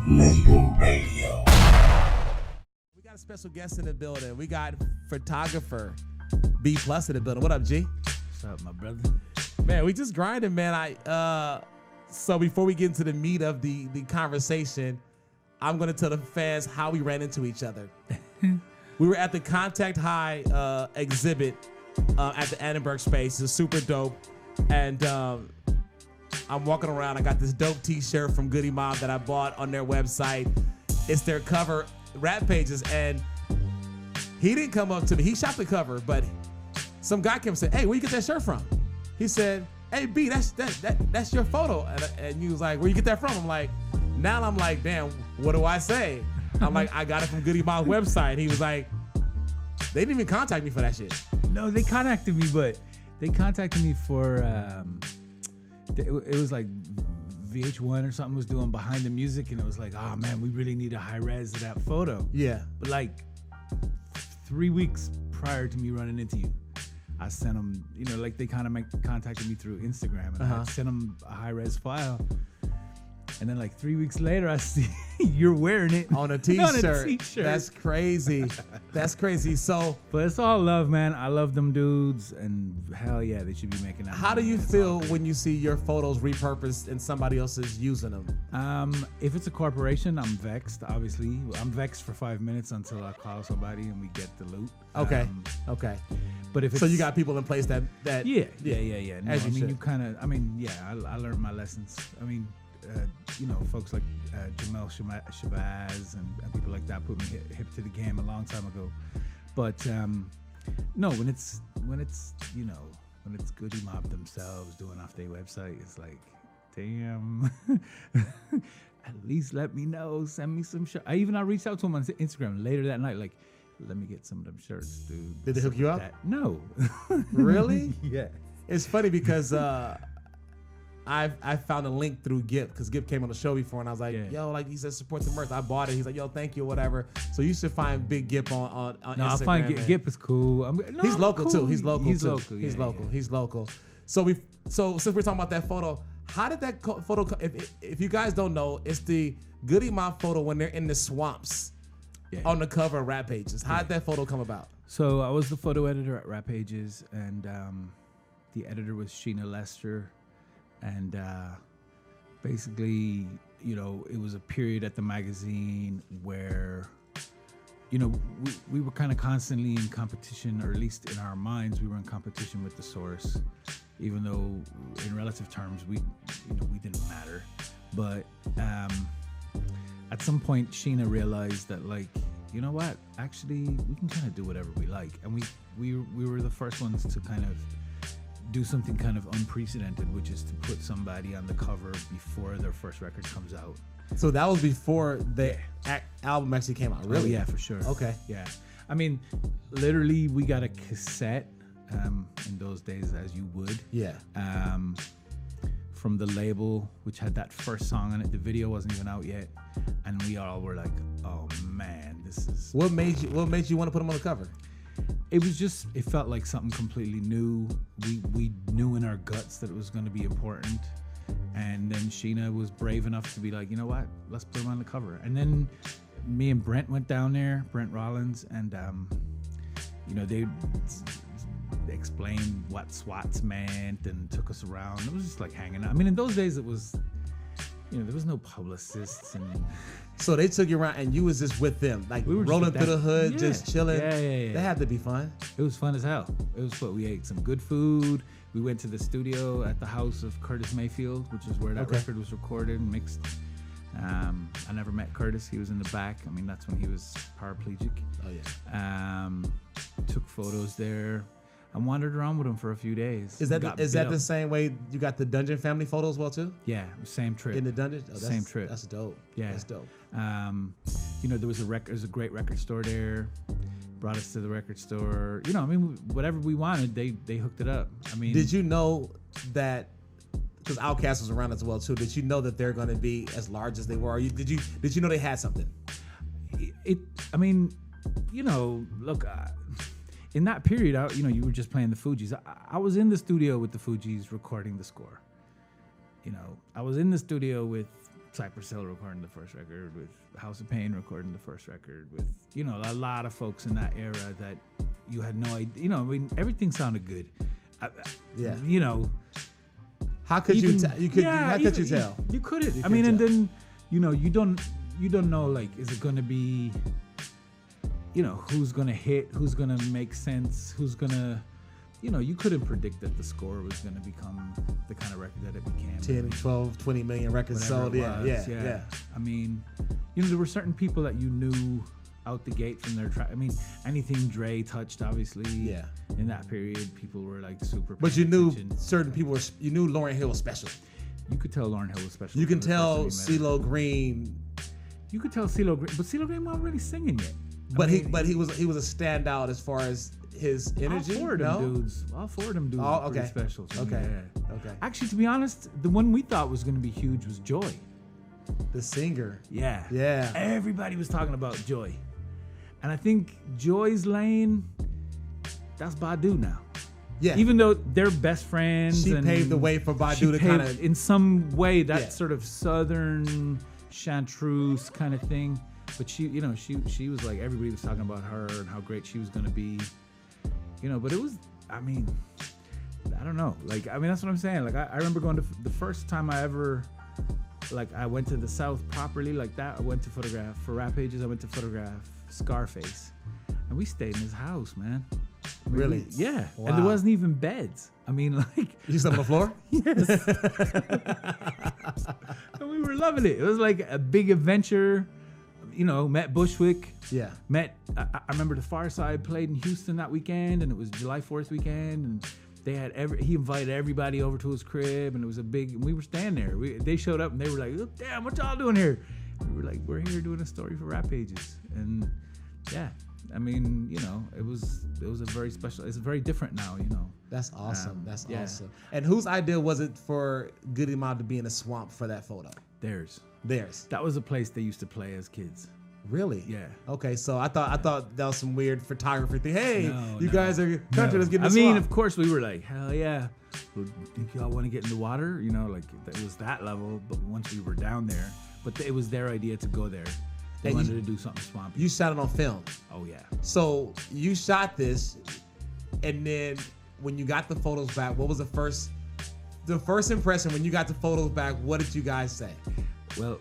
Label Radio. We got a special guest in the building. We got photographer B Plus in the building. What up, G? What's up, my brother? Man, we just grinding, man. So before we get into the meat of the conversation, I'm gonna tell the fans how we ran into each other. We were at the Contact High exhibit at the Annenberg space. It's super dope. And I'm walking around. I got this dope t-shirt from Goodie Mob that I bought on their website. It's their cover rap pages. And he didn't come up to me. He shot the cover, but some guy came and said, "Hey, where you get that shirt from?" He said, "Hey, B, that's your photo." And he was like, "Where you get that from?" I'm like, damn, what do I say? I'm like, "I got it from Goodie Mob's website." He was like, "They didn't even contact me for that shit." No, they contacted me, but they contacted me for, it was like VH1 or something was doing Behind the Music, and it was like, oh man, we really need a high res of that photo. Yeah. But like 3 weeks prior to me running into you, I sent them, like they kind of contacted me through Instagram, and I sent them a high res file. And then like 3 weeks later, I see you're wearing it on a t-shirt. On a t-shirt. That's crazy. That's crazy. So, but it's all love, man. I love them dudes, and hell yeah, they should be making that. How do you feel when you see your photos repurposed and somebody else is using them? If it's a corporation, I'm vexed. Obviously, I'm vexed for 5 minutes until I call somebody and we get the loot. Okay. But if it's, so you got people in place that yeah. No, As you should. you kind of. I learned my lessons. Folks like Jamel Shabazz and people like that put me hip to the game a long time ago. But no, when it's Goodie Mob themselves doing off their website, it's like, damn. At least let me know. Send me some shirts. I reached out to them on Instagram later that night, like, let me get some of them shirts, dude. Did they hook you up? No. Really? Yeah. It's funny because I found a link through Gip, because Gip came on the show before, and I was like, yo, like he said, support the merch. I bought it. He's like, yo, thank you, whatever. So you should find Big Gip on Instagram. I find Gip is cool. He's local cool. too. He's local He's too. local. He's Yeah, local. yeah. He's local. So since we're talking about that photo, how did that photo? If you guys don't know, it's the Goodie Mob photo when they're in the swamps on the cover of Rap Pages. How did that photo come about? So I was the photo editor at Rap Pages, and the editor was Sheena Lester, and basically, it was a period at the magazine where, we were kind of constantly in competition, or at least in our minds, we were in competition with The Source, even though in relative terms, we didn't matter. But at some point, Sheena realized that, like, you know what? Actually, we can kind of do whatever we like. And we were the first ones to kind of do something kind of unprecedented, which is to put somebody on the cover before their first record comes out. So that was before the album actually came out, really? Oh, yeah, for sure. Okay. Yeah. I mean, literally, we got a cassette in those days, as you would. Yeah. From the label, which had that first song on it. The video wasn't even out yet. And we all were like, oh, man, this is... What made you want to put them on the cover? It was just, it felt like something completely new. We knew in our guts that it was going to be important. And then Sheena was brave enough to be like, you know what, let's put him on the cover. And then me and Brent went down there, Brent Rollins, and, they explained what SWATs meant and took us around. It was just like hanging out. I mean, in those days, it was, there was no publicists and... So they took you around and you was just with them, like we were rolling through the hood, just chilling. Yeah. That had to be fun. It was fun as hell. It was fun. We ate some good food. We went to the studio at the house of Curtis Mayfield, which is where that record was recorded and mixed. I never met Curtis. He was in the back. I mean, that's when he was paraplegic. Oh, yeah. Took photos there. I wandered around with him for a few days. Is that the same way you got the Dungeon family photos as well too? Yeah, same trip. In the Dungeon? Oh, same trip. That's dope. Yeah. That's dope. There was a great record store there. Brought us to the record store. Whatever we wanted, they hooked it up. I mean, did you know that, because Outkast was around as well too, did you know that they're going to be as large as they were? Did you know they had something? Look, in that period, you were just playing the Fugees. I was in the studio with the Fugees recording the score. I was in the studio with Cypress Hill recording the first record, with House of Pain recording the first record, with, you know, a lot of folks in that era that you had no idea. You know, I mean, everything sounded good. Yeah. You know, how could you tell? How could you tell? You couldn't. I mean, and then, you know, you don't know, like, is it going to be, you know, who's going to hit, who's going to make sense, who's going to, you know, you couldn't predict that the score was going to become the kind of record that it became. 10, 12, 20 million records sold. Yeah. I mean, you know, there were certain people that you knew out the gate from their track. I mean, anything Dre touched, obviously. Yeah. In that period, people were like super. But you knew certain people were. You knew Lauryn Hill was special. You could tell Lauryn Hill was special. You can tell CeeLo Green. You could tell CeeLo Green, but CeeLo Green wasn't really singing yet. He was a standout as far as his energy. All four of them dudes were pretty special. Okay. Actually, to be honest, the one we thought was going to be huge was Joy. The singer. Yeah. Everybody was talking about Joy. And I think Joy's lane, that's Badu now. Yeah. Even though they're best friends. She paved the way for Badu to kind of... In some way, that sort of southern chartreuse kind of thing. But she was like, everybody was talking about her and how great she was going to be. You know, but it was, I mean, I don't know. Like, I mean, that's what I'm saying. Like, I remember going to the first time I ever, like, I went to the South properly like that. I went to photograph, for Rap Pages, I went to photograph Scarface. And we stayed in his house, man. I mean, really? Yeah. Wow. And there wasn't even beds. I mean, like. You slept on the floor? Yes. And we were loving it. It was like a big adventure. You know, met Bushwick. Yeah. I remember the Far Side played in Houston that weekend, and it was July 4th weekend, and they had he invited everybody over to his crib, and it was and we were standing there. They showed up and they were like, "Oh, damn, what y'all doing here?" And we were like, "We're here doing a story for Rap Pages." And yeah, I mean, you know, it was a very special. It's very different now, you know. That's awesome. That's awesome. And whose idea was it for Goodie Mob to be in a swamp for that photo? Theirs. That was a place they used to play as kids. Really? Yeah. Okay, so I thought that was some weird photography thing. Hey, you guys are country. Let's get in the swamp. I mean, of course we were like, hell yeah. Think y'all want to get in the water? You know, like it was that level. But once we were down there, but it was their idea to go there. They wanted to do something swampy. You shot it on film. Oh yeah. So you shot this, and then when you got the photos back, what was the first impression when you got the photos back? What did you guys say? Well,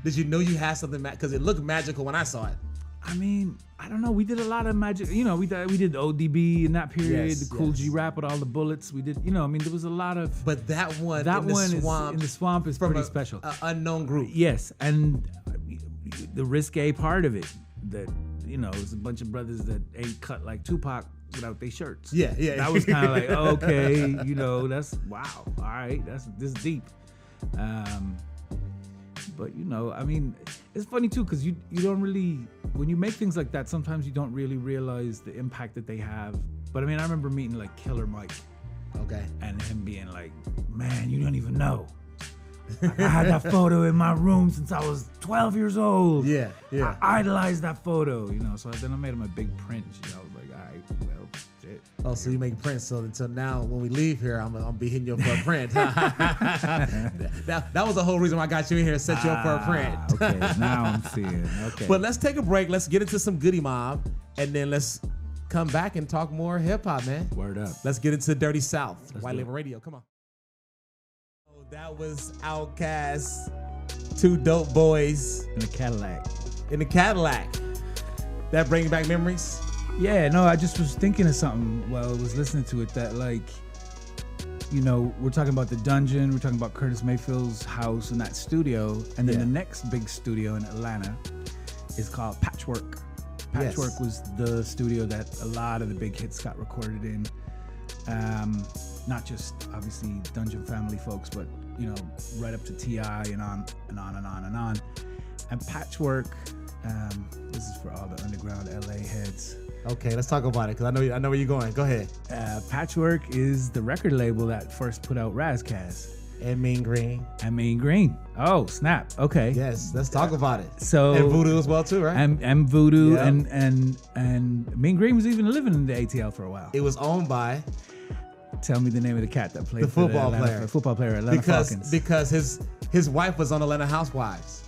did you know you had something because it looked magical when I saw it? I mean, I don't know. We did a lot of magic. You know, we did ODB in that period. The Cool G rap with all the bullets. We did. You know, I mean, there was a lot of. But that one in the swamp is pretty special. Unknown group. Yes, and the risque part of it. That, you know, it was a bunch of brothers that ain't cut like Tupac without their shirts. Yeah. That was kind of like, okay, you know, that's wow. All right, this is deep. But, you know, I mean, it's funny, too, because you don't really, when you make things like that, sometimes you don't really realize the impact that they have. But, I mean, I remember meeting, like, Killer Mike. Okay. And him being like, man, you don't even know. Like, I had that photo in my room since I was 12 years old. Yeah. I idolized that photo, you know. So then I made him a big print. You know, I was like, all right, well, shit. Oh, so you make prints. So until now, when we leave here, I'm be hitting you up for a print. that was the whole reason why I got you in here, set you up for a print. Okay, now I'm seeing. Okay. But let's take a break. Let's get into some Goodie Mob, and then let's come back and talk more hip hop, man. Word up. Let's get into Dirty South. White Label Radio. Come on. Oh, that was Outkast, two dope boys in a Cadillac. That brings back memories. Yeah, no, I just was thinking of something while I was listening to it that, like, you know, we're talking about the Dungeon, we're talking about Curtis Mayfield's house and that studio, and then the next big studio in Atlanta is called Patchwork. Patchwork was the studio that a lot of the big hits got recorded in. Not just, obviously, Dungeon family folks, but, you know, right up to T.I. and on and on and on and on. And Patchwork, this is for all the underground LA heads. Okay, let's talk about it, because I know where you're going. Go ahead. Patchwork is the record label that first put out Razzcast. And Mean Green. Oh, snap. Okay. Yes, let's talk about it. So, and Voodoo as well, too, right? And Voodoo, and Mean Green was even living in the ATL for a while. It was owned by Tell me the name of the cat that played The football player. The football player, Atlanta Falcons. Because his wife was on Atlanta Housewives.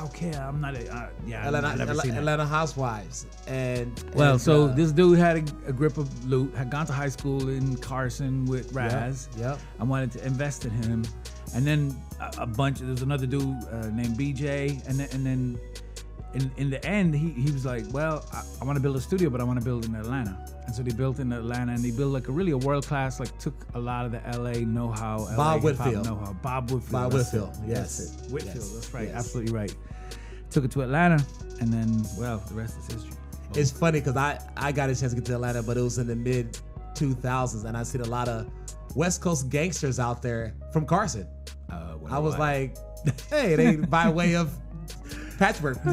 Okay. I'm not. I've never seen Atlanta Housewives, so this dude had a grip of loot. Had gone to high school in Carson with Raz. Yep. I wanted to invest in him, and then there was another dude named BJ, and then in the end he was like, well, I want to build a studio, but I want to build in Atlanta. And so they built in Atlanta, and they built like a world class, like took a lot of the LA know-how, Bob Whitfield. Bob Whitfield. Bob Whitfield. Yes. Yes. Whitfield. Yes. That's right. Yes. Absolutely right. Took it to Atlanta, and then, well, the rest is history. It's funny because I got a chance to get to Atlanta, but it was in the mid 2000s, and I seen a lot of West Coast gangsters out there from Carson. I was like, hey, they by way of patchwork.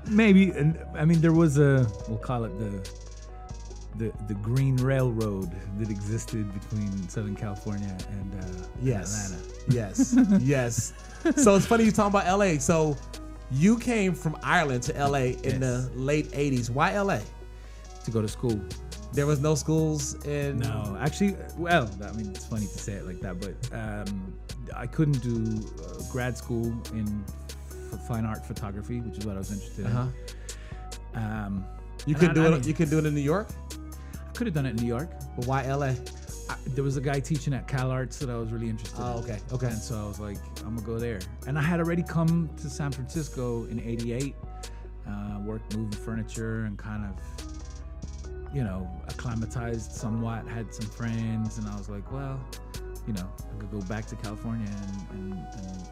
Maybe, and I mean, there was we'll call it the Green Railroad that existed between Southern California and Atlanta. Yes. So it's funny you talking about LA. So you came from Ireland to LA in the late 80s. Why LA? To go to school. There was no schools in... No, actually, well, I mean, it's funny to say it like that, but I couldn't do grad school in fine art photography, which is what I was interested in. You could do it. You could do it in New York. I could have done it in New York, but why LA? There was a guy teaching at Cal Arts that I was really interested in. Okay. And so I was like, I'm gonna go there. And I had already come to San Francisco in '88, worked moving furniture and kind of, acclimatized somewhat. Had some friends, and I was like, well, I could go back to California and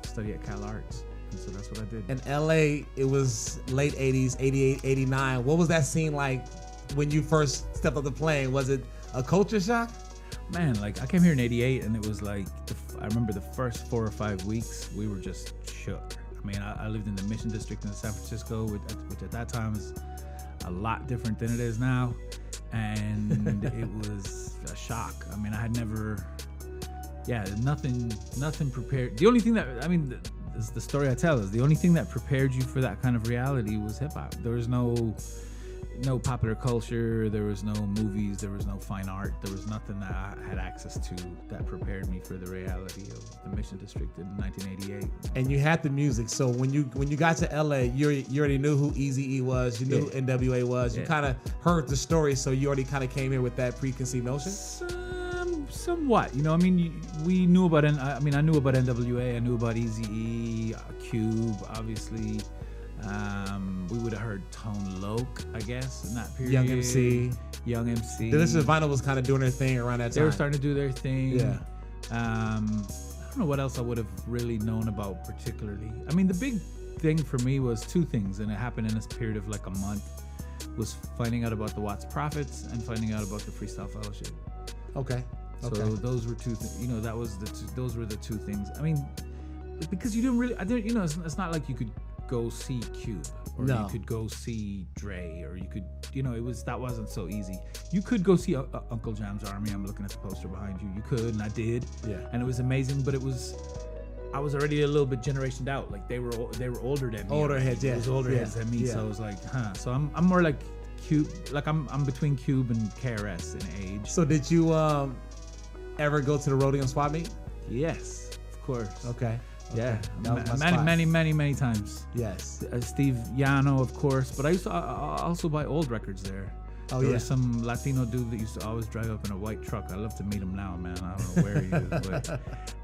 study at Cal Arts. And so that's what I did. In LA, it was late 80s, 88, 89. What was that scene like when you first stepped off the plane? Was it a culture shock? Man, like I came here in '88, and it was like I remember the first 4 or 5 weeks we were just shook. I mean, I lived in the Mission District in San Francisco, which at that time is a lot different than it is now, and it was a shock. I mean, I had never, nothing prepared. The only thing that is the story I tell is the only thing that prepared you for that kind of reality was hip hop. There was no popular culture, there was no movies, there was no fine art, there was nothing that I had access to that prepared me for the reality of the Mission District in 1988. And you had the music, so when you got to LA, you already knew who Eazy E was, you knew who NWA was, you kind of heard the story, so you already kind of came here with that preconceived notion? Somewhat, we knew about I knew about NWA, I knew about Eazy E, Cube, obviously. We would have heard Tone Loc, I guess, in that period. Young MC. Delicious Vinyl was kind of doing their thing around that time. They were starting to do their thing. Yeah. I don't know what else I would have really known about particularly. I mean, the big thing for me was two things, and it happened in this period of like a month, was finding out about the Watts Prophets and finding out about the Freestyle Fellowship. Okay. So those were two things. Those were the two things. I mean, because you didn't really, it's not like you could go see Cube, or you could go see Dre, or you could, that wasn't so easy. You could go see Uncle Jam's Army. I'm looking at the poster behind you. You could, and I did. Yeah. And it was amazing, but I was already a little bit generationed out. Like they were older than me. Older heads, yeah. It was older heads than me. So I was like, So I'm more like Cube. Like I'm between Cube and KRS in age. So did you ever go to the Rodeum Swap Meet? Yes, of course. Okay. Yeah, many times. Yes. Steve Yano, of course, but I used to also buy old records there. There was some Latino dude that used to always drive up in a white truck. I'd love to meet him now, man. I don't know where he is, but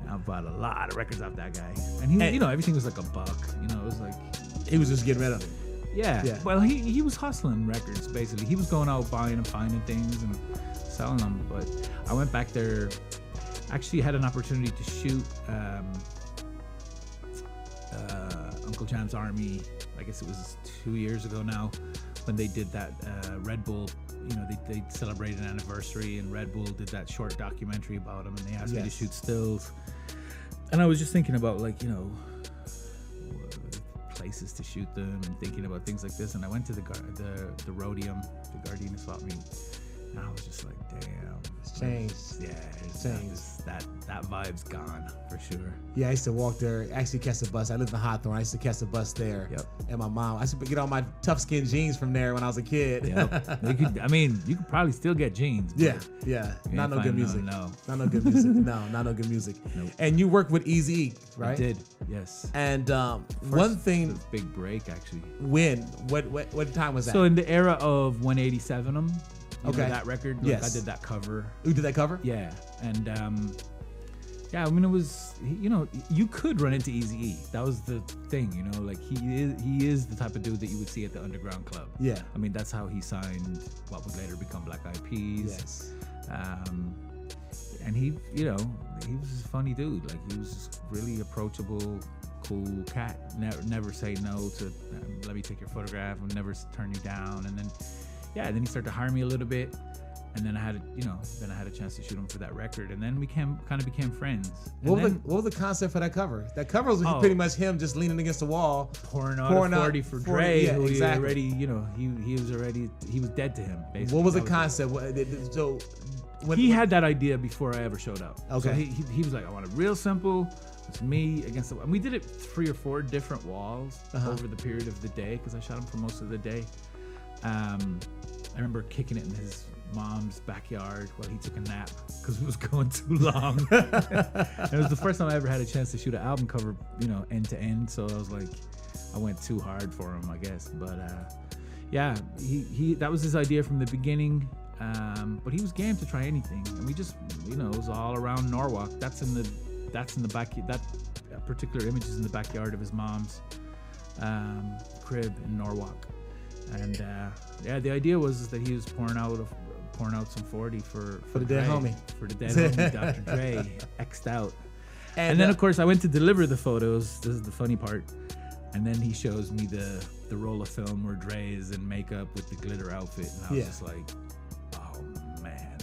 I bought a lot of records off that guy. And he, everything was like $1. It was like he was just getting rid of it. Yeah. Well, he was hustling records basically. He was going out buying and finding things and selling them. But I went back there. Actually, had an opportunity to shoot. Uncle Jam's Army, I guess it was 2 years ago now, when they did that Red Bull, they celebrated an anniversary, and Red Bull did that short documentary about him, and they asked me to shoot stills. And I was just thinking about places to shoot them and thinking about things like this, and I went to the Rodeum, the Gardena Swap Meet, And I was just like, damn. It's changed. Yeah, It's changed. That vibe's gone for sure. Yeah, I used to walk there. Actually, catch the bus. I lived in Hawthorne. I used to catch the bus there. Yep. And my mom. I used to get all my tough skin jeans from there when I was a kid. Yep. You could probably still get jeans. Yeah, but yeah. you Not ain't no good finding music. No. Not no good music. No, not no good music. Nope. And you worked with Eazy E, right? I did, yes. And one thing. Big break, actually. When? What time was that? So in the era of 187 'em, you Okay. know that record? Like, Yes. I did that cover. You did that cover? Yeah. And yeah, I mean, it was, you know, you could run into Eazy E. That was the thing, you know, like he is the type of dude that you would see at the underground club. Yeah. I mean, that's how he signed what would later become Black Eyed Peas. Yes. And he, you know, he was a funny dude. Like, he was just really approachable, cool cat. Never say no to, let me take your photograph, and never turn you down. And then, yeah, then he started to hire me a little bit. And then I had a chance to shoot him for that record, and then we kind of became friends. What was the concept for that cover? That cover was pretty much him just leaning against the wall, pouring out 40 for Dre, yeah, who exactly. he already, you know, he was dead to him. Basically. What was the concept? So He had that idea before I ever showed up. Okay. So he was like, I want it real simple. It's me against the wall. And we did it 3 or 4 different walls over the period of the day, because I shot him for most of the day. I remember kicking it in his mom's backyard while he took a nap because it was going too long. It was the first time I ever had a chance to shoot an album cover, you know, end to end. So I was like, I went too hard for him, I guess. But yeah, he that was his idea from the beginning. But he was game to try anything, and we just, you know, it was all around Norwalk. That's in the back. That particular image is in the backyard of his mom's crib in Norwalk. And yeah, the idea was that he was pouring out some 40 for the dead homie. For the dead homie, Dr. Dre, X'd out. And then, of course, I went to deliver the photos. This is the funny part. And then he shows me the roll of film where Dre is in makeup with the glitter outfit. And I was just like, oh, man.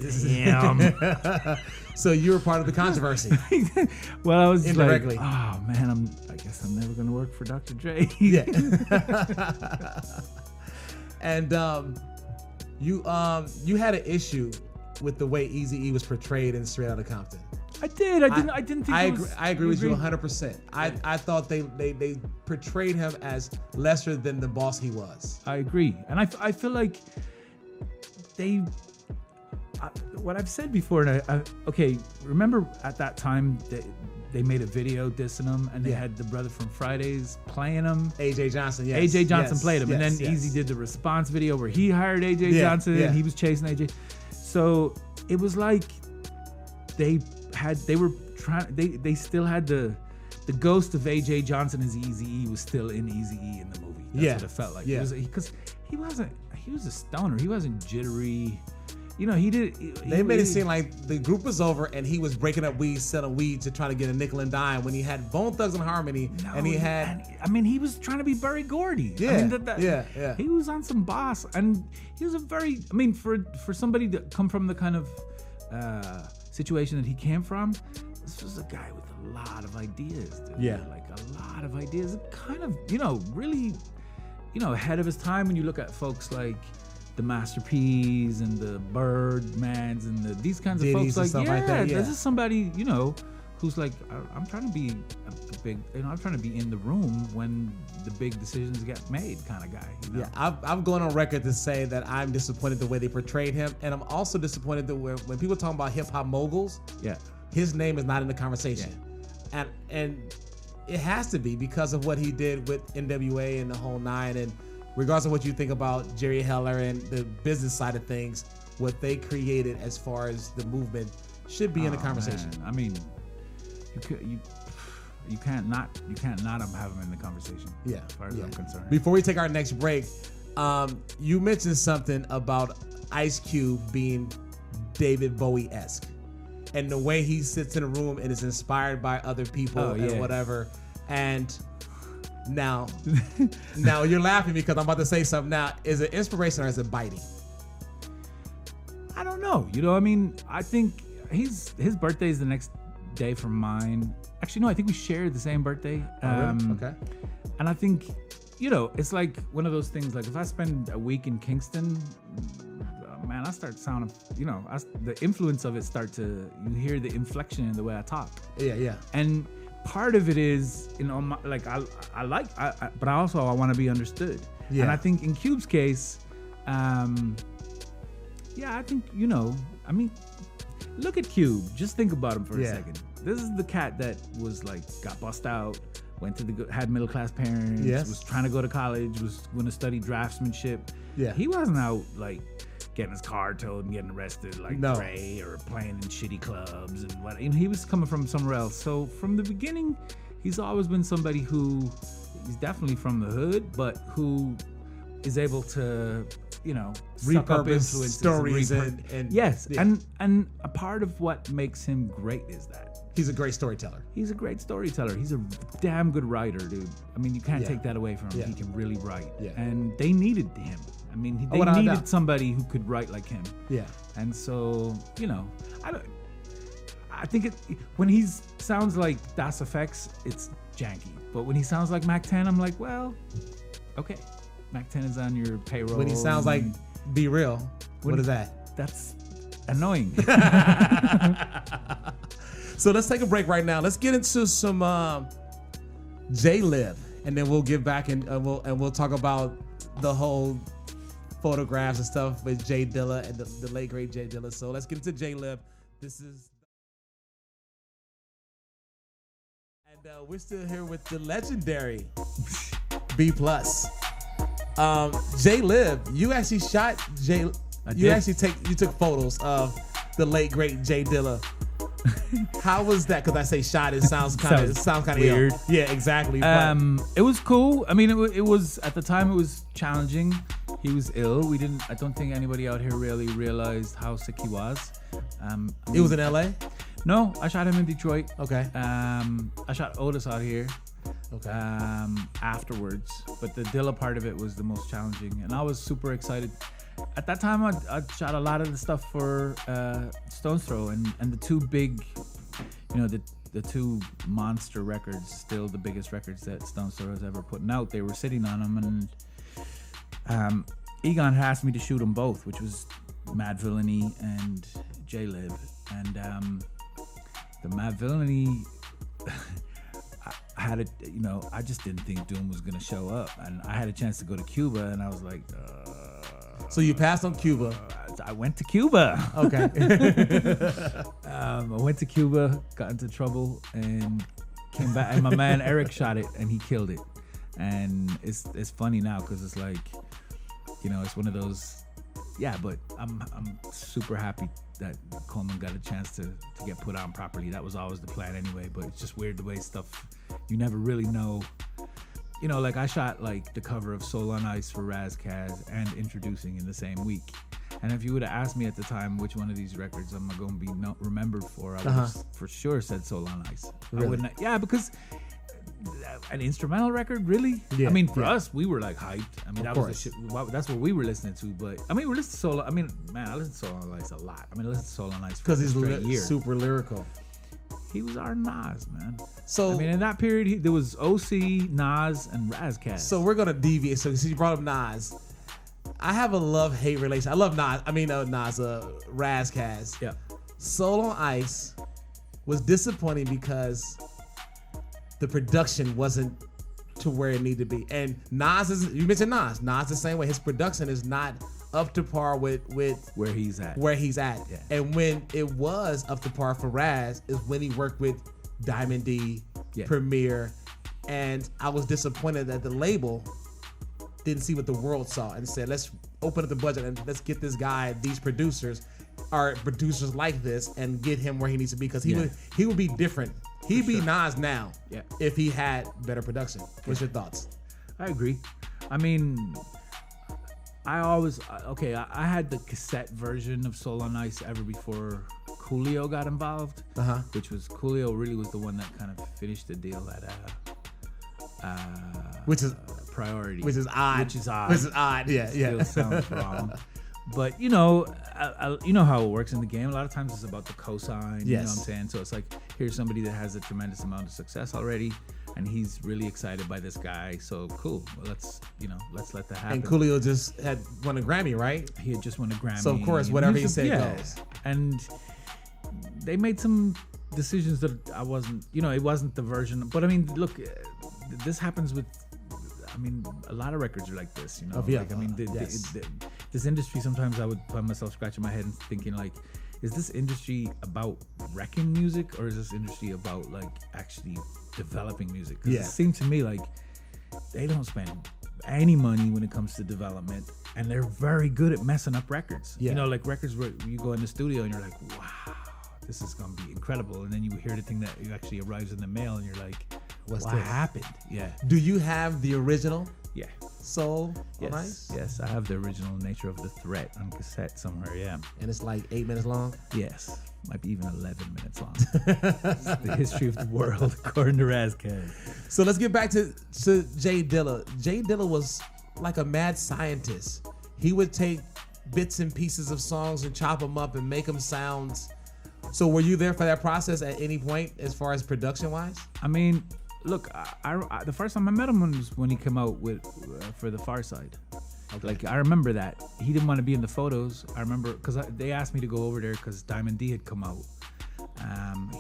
Damn. So you were part of the controversy. Well, I was indirectly. Like, oh, man, I guess I'm never going to work for Dr. Dre. Yeah. And you had an issue with the way Eazy E was portrayed in Straight Outta Compton. I did. I didn't think I agree with you 100%. I thought they portrayed him as lesser than the boss he was. I agree. And I feel like what I've said before, and okay, remember at that time they made a video dissing him, and they had the brother from Fridays playing him. AJ Johnson, yes. AJ Johnson played him, and then Eazy did the response video where he hired AJ Johnson, and he was chasing AJ. So it was like they still had the ghost of AJ Johnson as Eazy E was still in Eazy E in the movie. That's what it felt like. Yeah. Because he was a stoner. He wasn't jittery. You know, They made it seem like the group was over and he was breaking up weed, selling weed to try to get a nickel and dime when he had Bone Thugs and Harmony, and he had. He was trying to be Berry Gordy. Yeah, yeah. He was on some boss, and he was a very. I mean, for somebody to come from the kind of situation that he came from, this was a guy with a lot of ideas, dude. Yeah, like a lot of ideas. Kind of, you know, really, you know, ahead of his time when you look at folks like the Master P's and the Birdmans and these kinds of folks, like, like that, this is somebody, you know, who's like, I'm trying to be a big, you know, I'm trying to be in the room when the big decisions get made kind of guy. You know? Yeah, I'm going on record to say that I'm disappointed the way they portrayed him, and I'm also disappointed that when people talk about hip hop moguls, his name is not in the conversation, and it has to be because of what he did with NWA and the whole nine. And regardless of what you think about Jerry Heller and the business side of things, what they created as far as the movement should be in the conversation. Man. I mean, you can't not have him in the conversation. Yeah, as far as I'm concerned. Before we take our next break, you mentioned something about Ice Cube being David Bowie-esque, and the way he sits in a room and is inspired by other people and whatever. And now you're laughing because I'm about to say something. Now, is it inspiration or is it biting? I don't know. You know, I mean, I think his birthday is the next day from mine. Actually, no, I think we shared the same birthday. Really? Okay. And I think, you know, it's like one of those things, like if I spend a week in Kingston, man, I start sounding, the influence of it you hear the inflection in the way I talk. Yeah. And part of it is, but I want to be understood. Yeah. And I think in Cube's case, I think, look at Cube. Just think about him for a second. This is the cat that was like, got bust out, had middle class parents, was trying to go to college, was going to study draftsmanship. Yeah. He wasn't out like getting his car towed and getting arrested like Dre, or playing in shitty clubs and what. He was coming from somewhere else. So from the beginning, he's always been somebody who is definitely from the hood, but who is able to, suck up influences, stories and yes. Yeah. And a part of what makes him great is that he's a great storyteller. He's a great storyteller. He's a damn good writer, dude. I mean, you can't take that away from him. Yeah. He can really write. Yeah. And they needed him. I mean, they needed somebody who could write like him. Yeah. And so, I think when he sounds like Das Effects, it's janky. But when he sounds like Mac 10, I'm like, well, okay. Mac 10 is on your payroll. When he sounds like Be Real, what is that? That's annoying. So let's take a break right now. Let's get into some J-Lib, and then we'll get back and we'll talk about the whole photographs and stuff with J Dilla and the late great J Dilla. So let's get into J-Lib. This is, and we're still here with the legendary B+. J-Lib, you actually shot you took photos of the late great J Dilla. How was that? Because I say shot, it sounds kind of weird. Ill. Yeah, exactly. It was cool. I mean, it was at the time it was challenging. He was ill. I don't think anybody out here really realized how sick he was. It was in LA? No, I shot him in Detroit. Okay. I shot Otis out here. Okay. Afterwards, but the Dilla part of it was the most challenging, and I was super excited. At that time, I shot a lot of the stuff for Stone's Throw, and the two big, the two monster records, still the biggest records that Stone's Throw has ever put out. They were sitting on them, and Egon had asked me to shoot them both, which was Mad Villainy and J-Lib, and the Mad Villainy. I had I just didn't think Doom was gonna show up, and I had a chance to go to Cuba, and I was like, so you passed on Cuba? I went to Cuba. Okay. I went to Cuba, got into trouble, and came back, and my man Eric shot it, and he killed it. And it's funny now because it's like, it's one of those. Yeah, but I'm super happy that Coleman got a chance to get put on properly. That was always the plan anyway, but it's just weird the way stuff, you never really know. Like I shot like the cover of Soul on Ice for Razkaz and Introducing in the same week. And if you would have asked me at the time which one of these records I'm going to be remembered for, I would have for sure said Soul on Ice. Really? I wouldn't. Yeah, because an instrumental record, really? Yeah, I mean, for us, we were like hyped. I mean, that's what we were listening to. But I mean, we listened to Soul. I mean, man, I listened to Soul on Ice a lot. I mean, I listened to Soul on Ice because he's super lyrical. He was our Nas, man. So I mean, in that period, there was OC, Nas, and Razkaz. So we're gonna deviate. So you brought up Nas. I have a love-hate relation. I love Nas. I mean, Nas, Razkaz. Yeah. Soul on Ice was disappointing because the production wasn't to where it needed to be. And Nas you mentioned Nas. Nas the same way. His production is not up to par with where he's at. Yeah. And when it was up to par for Raz is when he worked with Diamond D, Premier, and I was disappointed that the label didn't see what the world saw and said, let's open up the budget and let's get this guy, these producers are producers like this, and get him where he needs to be, because he would be different. He'd be Nas now if he had better production. What's your thoughts? I agree. I mean, I had the cassette version of Soul on Ice ever before Coolio got involved, which was Coolio really was the one that kind of finished the deal at which is Priority, which is odd. Yeah. Still sounds wrong. But you know how it works in the game. A lot of times it's about the cosign. You know what I'm saying? So it's like, here's somebody that has a tremendous amount of success already, and he's really excited by this guy. So cool. Well, let's let that happen. And Coolio just had won a Grammy, right? He had just won a Grammy. So of course, whatever he said goes. And they made some decisions that I wasn't, it wasn't the version. But I mean, look, this happens with. I mean, a lot of records are like this, this industry, sometimes I would find myself scratching my head and thinking, like, is this industry about wrecking music, or is this industry about, like, actually developing music? Because it seemed to me like they don't spend any money when it comes to development, and they're very good at messing up records. Like records where you go in the studio and you're like, wow, this is going to be incredible. And then you hear the thing that actually arrives in the mail and you're like, what happened? Yeah. Do you have the original? Yeah. Soul? Yes. Nice? Yes, I have the original Nature of the Threat on cassette somewhere, yeah. And it's like 8 minutes long? Yes. Might be even 11 minutes long. It's the history of the world, according to Razkaz. So let's get back to Jay Dilla. Jay Dilla was like a mad scientist. He would take bits and pieces of songs and chop them up and make them sounds. So were you there for that process at any point as far as production-wise? I mean, look, I the first time I met him was when he came out with for The Far Side. Okay. Like, I remember that. He didn't want to be in the photos. I remember, because they asked me to go over there because Diamond D had come out.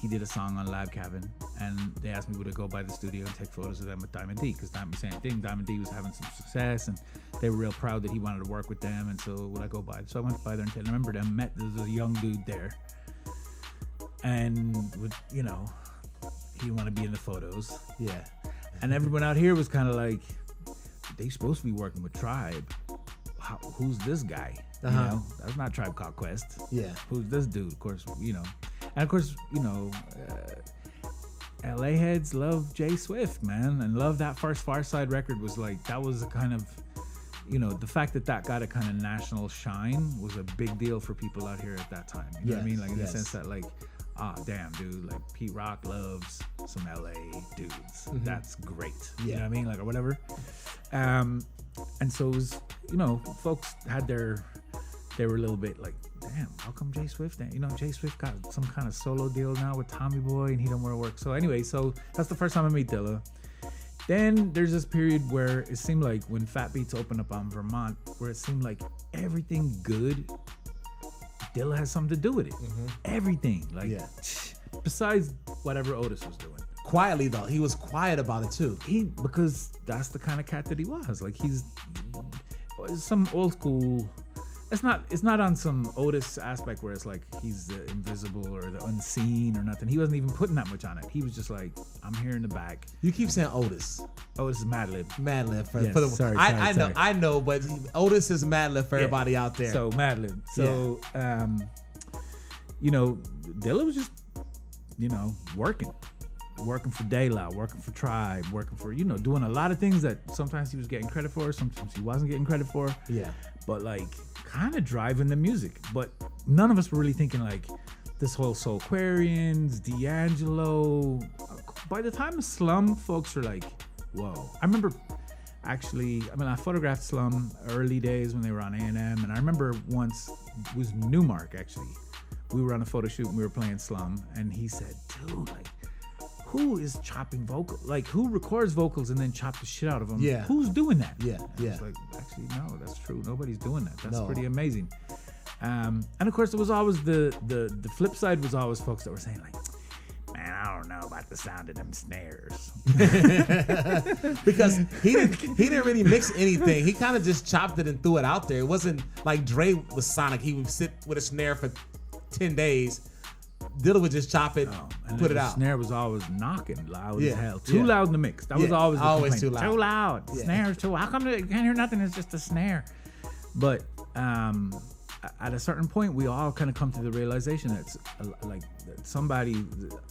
He did a song on Lab Cabin, and they asked me to go by the studio and take photos of them with Diamond D, because same thing. Diamond D was having some success, and they were real proud that he wanted to work with them, and so would I go by? So I went by there and I remember them, met, there was a young dude there, and would, he didn't want to be in the photos. Yeah. And everyone out here was kind of like, they supposed to be working with Tribe. Who's this guy? That's not Tribe Called Quest. Yeah. Who's this dude? Of course, and of course, LA heads love Jay Swift, man, and love that first Far Side record. Was like, that was a kind of, the fact that got a kind of national shine was a big deal for people out here at that time. You know what I mean? Like, in the sense that, like, damn, dude, like, Pete Rock loves some LA dudes. Mm-hmm. That's great. Yeah. You know what I mean? Like, or whatever. And so it was, folks had they were a little bit like, damn, how come Jay Swift? Jay Swift got some kind of solo deal now with Tommy Boy and he don't want to work. So anyway, that's the first time I met Dilla. Then there's this period where it seemed like when Fat Beats opened up on Vermont, where it seemed like everything good, Dilla has something to do with it. Mm-hmm. Everything. Like, besides whatever Otis was doing. Quietly, though. He was quiet about it, too. Because that's the kind of cat that he was. Like, he's some old school. It's not on some Otis aspect where it's like he's the invisible or the unseen or nothing. He wasn't even putting that much on it. He was just like, I'm here in the back. You keep saying Otis. Otis is Madlib. Madlib. Yes, sorry, I know, but Otis is Madlib for everybody out there. So Madlib. So, Dilla was just, working for De La, working for Tribe, working for, doing a lot of things that sometimes he was getting credit for, sometimes he wasn't getting credit for. Yeah. But, like, kind of driving the music. But none of us were really thinking, like, this whole Soulquarians, D'Angelo. By the time of Slum, folks are like, whoa. I remember, actually, I photographed Slum early days when they were on A&M, and I remember once, it was Newmark, actually. We were on a photo shoot and we were playing Slum, and he said, dude, like, who is chopping vocals? Like, who records vocals and then chop the shit out of them? Yeah. Who's doing that? Yeah, I was like, actually, no, that's true. Nobody's doing that. That's pretty amazing. And of course, it was always the flip side was always folks that were saying, like, man, I don't know about the sound of them snares. Because he didn't really mix anything. He kind of just chopped it and threw it out there. It wasn't like Dre was sonic. He would sit with a snare for 10 days. Dilla would just chop it, put it out. The snare was always knocking loud as hell. Too loud in the mix. That was always the complaint. Too loud. Too loud. Yeah. Snare's too loud. How come you can't hear nothing? It's just a snare. But at a certain point, we all kind of come to the realization that somebody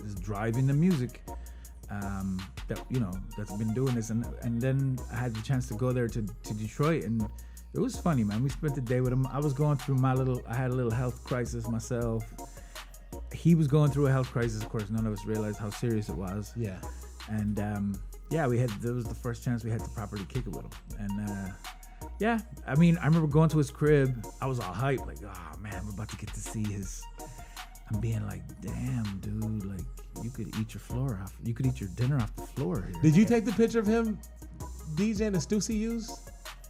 is driving the music that's been doing this. And then I had the chance to go there to Detroit, and it was funny, man. We spent the day with him. I was going through I had a little health crisis myself. He was going through a health crisis. Of course, none of us realized how serious it was. Yeah. And that was the first chance we had to properly kick it with him. And I remember going to his crib. I was all hyped, like, oh man, we're about to get to see his. I'm being like, damn, dude, like, you could eat your floor off. You could eat your dinner off the floor here. Did you take the picture of him DJing the Stussy used?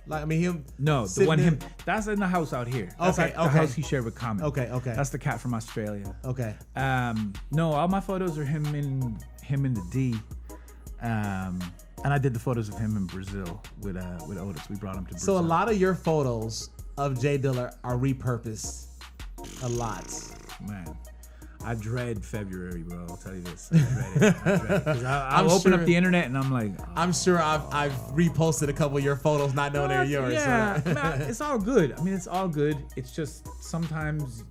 Like, I mean, him. No, the one him. That's in the house out here. That's the house he shared with Common. Okay. That's the cat from Australia. Okay. No, all my photos are him in the D. And I did the photos of him in Brazil with Otis. We brought him to Brazil. So a lot of your photos of J Dilla are repurposed. A lot. Man, I dread February, bro. I'll tell you this. I dread it. Because I'll open up the internet and I'm like, I'm sure I've reposted a couple of your photos, not knowing they're yours. Yeah, so. Man, it's all good. I mean, it's all good. It's just sometimes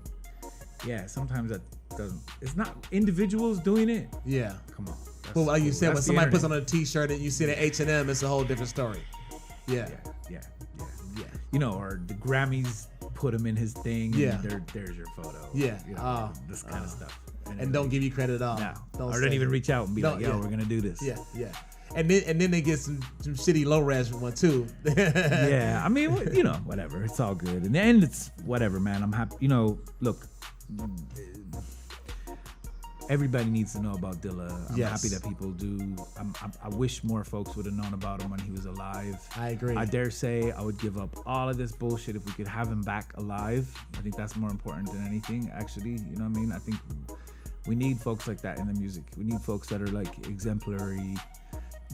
that doesn't. It's not individuals doing it. Yeah. Come on. Well, like you said, when somebody puts on a T-shirt and you see the H&M, it's a whole different story. Yeah. You know, or the Grammys put him in his thing. Yeah. And there's your photo. Yeah. You know, this kind of stuff. And don't give you credit at all. No. Or don't even reach out and be like, yo, we're gonna do this. Yeah. And then they get some shitty low res one too. Yeah. I mean, you know, whatever. It's all good. In the end, it's whatever, man. I'm happy. You know, look. Everybody needs to know about Dilla. I'm happy that people do. I wish more folks would have known about him when he was alive. I agree. I dare say I would give up all of this bullshit if we could have him back alive. I think that's more important than anything, actually. You know what I mean? I think we need folks like that in the music. We need folks that are like exemplary,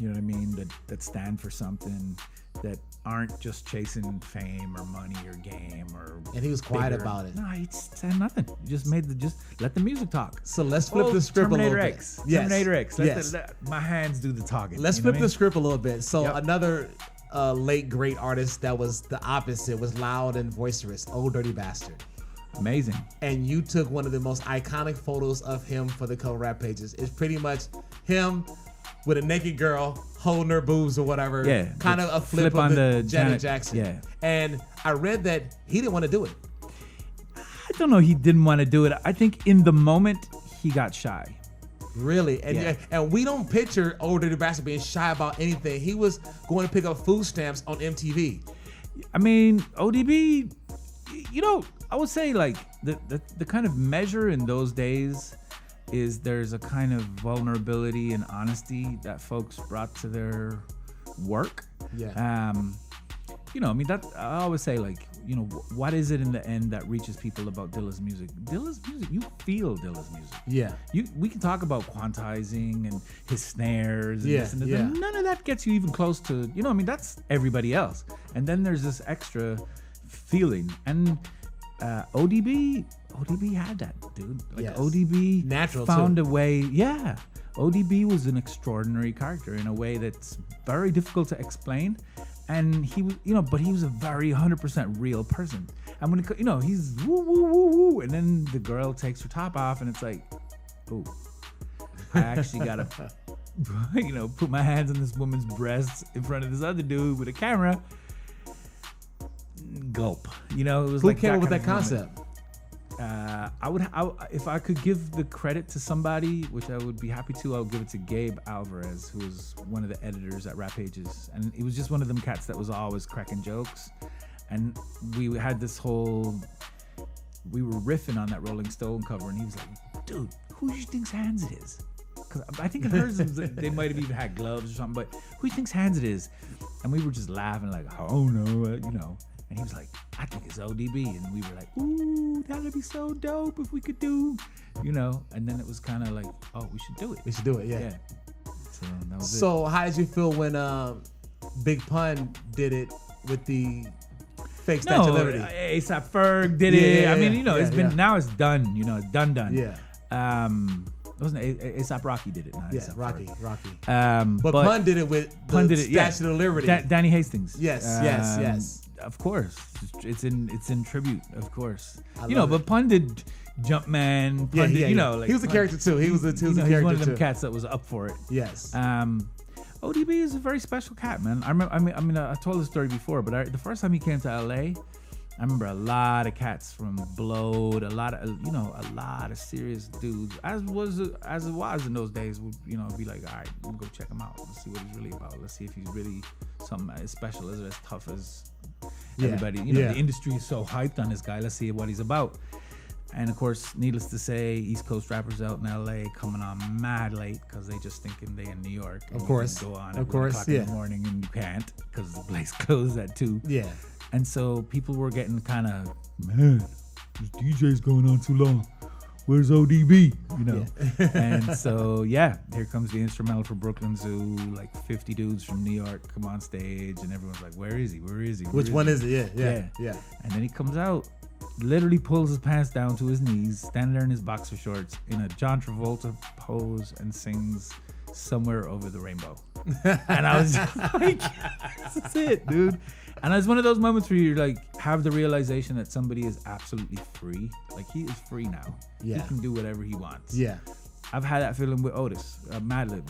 you know what I mean? That stand for something, that aren't just chasing fame or money or game or. And he was quiet about it. No, he said nothing. He just let the music talk. So let's flip the script a little bit. Terminator X. Let my hands do the talking. Let's flip the script a little bit. So another late great artist that was the opposite was loud and boisterous, Old Dirty Bastard. Amazing. And you took one of the most iconic photos of him for the cover rap pages. It's pretty much him with a naked girl holding her boobs or whatever. Yeah. Kind of a flip on the Janet Jackson. Yeah. And I read that he didn't want to do it. I don't know. He didn't want to do it. I think in the moment he got shy. Really? And we don't picture Old Dirty Bastard being shy about anything. He was going to pick up food stamps on MTV. I mean, ODB, you know, I would say like the kind of measure in those days is there's a kind of vulnerability and honesty that folks brought to their work. Yeah. You know, I mean, that I always say, like, you know, what is it in the end that reaches people about Dilla's music? Dilla's music, you feel Dilla's music. Yeah. We can talk about quantizing and his snares and this and that. Yeah. None of that gets you even close to, you know, I mean, that's everybody else. And then there's this extra feeling. And ODB had that, dude. Like ODB natural found too. a way. Yeah. ODB was an extraordinary character in a way that's very difficult to explain. And he was, you know, but he was a very 100% real person. And when it, you know, he's woo, woo, woo, woo. And then the girl takes her top off and it's like, oh, I actually got to, you know, put my hands on this woman's breasts in front of this other dude with a camera. Gulp. You know, it was like. Who came up with that concept? If I could give the credit to somebody, which I would be happy to, I would give it to Gabe Alvarez, who was one of the editors at Rap Pages, and he was just one of them cats that was always cracking jokes. And we had this whole, we were riffing on that Rolling Stone cover, and he was like, "Dude, who do you think's hands it is?" Because I think in hers they might have even had gloves or something, but who do you think's hands it is? And we were just laughing like, "Oh no, you know." And he was like, "I think it's ODB." And we were like, "Ooh, that'd be so dope if we could do," you know. And then it was kind of like, "Oh, we should do it." We should do it, yeah. So that was it. So how did you feel when Big Pun did it with the fake Statue of Liberty? A$AP Ferg did it. I mean, you know, it's been now it's done. You know, it's done. Yeah. Wasn't A$AP Rocky did it? No, yeah, A$AP Rocky. But Pun did it with the Statue of Liberty. Danny Hastings. Yes. Of course, it's in tribute. Of course, but But Pun did Jumpman. Pun did, you know, like he was a character too. He was a character too. He's one of them cats that was up for it. Yes. ODB is a very special cat, man. I remember. I told this story before, but the first time he came to LA, I remember a lot of cats from Blowed, a lot of serious dudes. As it was in those days, would, you know, be like, all right, we'll go check him out. Let's see what he's really about. Let's see if he's really something as special, as tough as everybody. You know, the industry is so hyped on this guy. Let's see what he's about. And of course, needless to say, East Coast rappers out in LA coming on mad late because they just thinking they in New York. Of course. Go on of course, in the morning and you can't because the place closed at 2. Yeah. And so people were getting kind of, man, this DJ's going on too long. Where's ODB? You know? Yeah. And so, yeah, here comes the instrumental for Brooklyn Zoo. Like 50 dudes from New York come on stage and everyone's like, where is he? Where is he? Which one is it? Yeah. And then he comes out, literally pulls his pants down to his knees, standing there in his boxer shorts in a John Travolta pose and sings Somewhere Over the Rainbow. And I was just like, that's it, dude. And it's one of those moments where you like have the realization that somebody is absolutely free. Like he is free now. Yeah. He can do whatever he wants. Yeah. I've had that feeling with Otis, Madlib.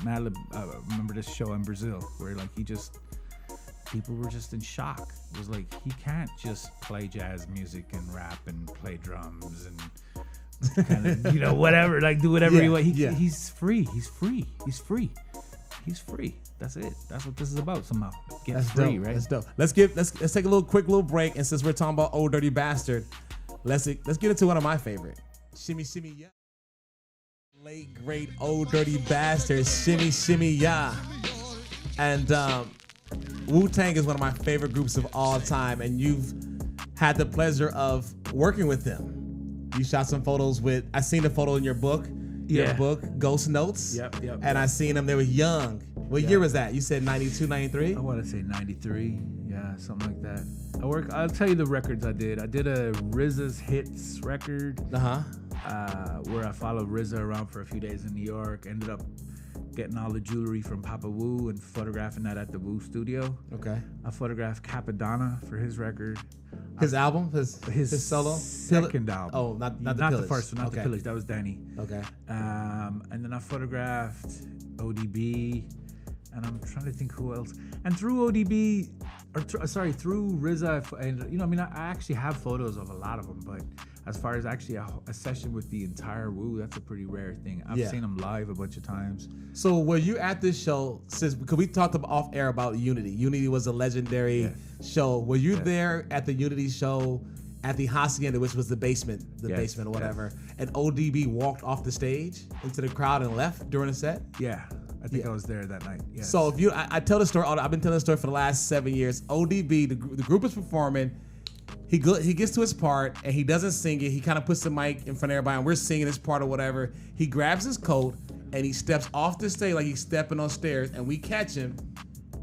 Remember this show in Brazil where like people were just in shock. It was like, he can't just play jazz music and rap and play drums and kind of, you know, whatever, like do whatever he wants. He's free. He's free. He's free. He's free. That's it. That's what this is about somehow. Get free, dope. right? That's dope. Let's take a quick little break. And since we're talking about Old Dirty Bastard, let's get into one of my favorite. Shimmy, shimmy, yeah. Late, great Old Dirty Bastard. Shimmy, shimmy, yeah. And Wu-Tang is one of my favorite groups of all time. And you've had the pleasure of working with them. You shot some photos I seen the photo in your book. Your book, Ghost Notes. Yep. And I seen them. They were young. What year was that? You said 92, 93? I want to say 93. Yeah, something like that. I'll tell you the records I did. I did a RZA's Hits record. Where I followed RZA around for a few days in New York. Ended up getting all the jewelry from Papa Wu and photographing that at the Wu studio. Okay. I photographed Capadonna for his record. His album? His solo? Second album. Oh, not the first one, not the Pillage. That was Danny. Okay. And then I photographed ODB, and I'm trying to think who else. And through ODB, through RZA, and you know, I mean, I actually have photos of a lot of them, but as far as actually a session with the entire Wu, that's a pretty rare thing. I've seen them live a bunch of times. So were you at this show, because we talked off air about Unity. Unity was a legendary show. Were you there at the Unity show at the Hacienda, which was the basement or whatever, and ODB walked off the stage into the crowd and left during the set? Yeah. I think I was there that night. Yes. So I tell the story. I've been telling the story for the last 7 years. ODB, the group is performing. He gets to his part and he doesn't sing it. He kind of puts the mic in front of everybody and we're singing his part or whatever. He grabs his coat and he steps off the stage like he's stepping on stairs, and we catch him.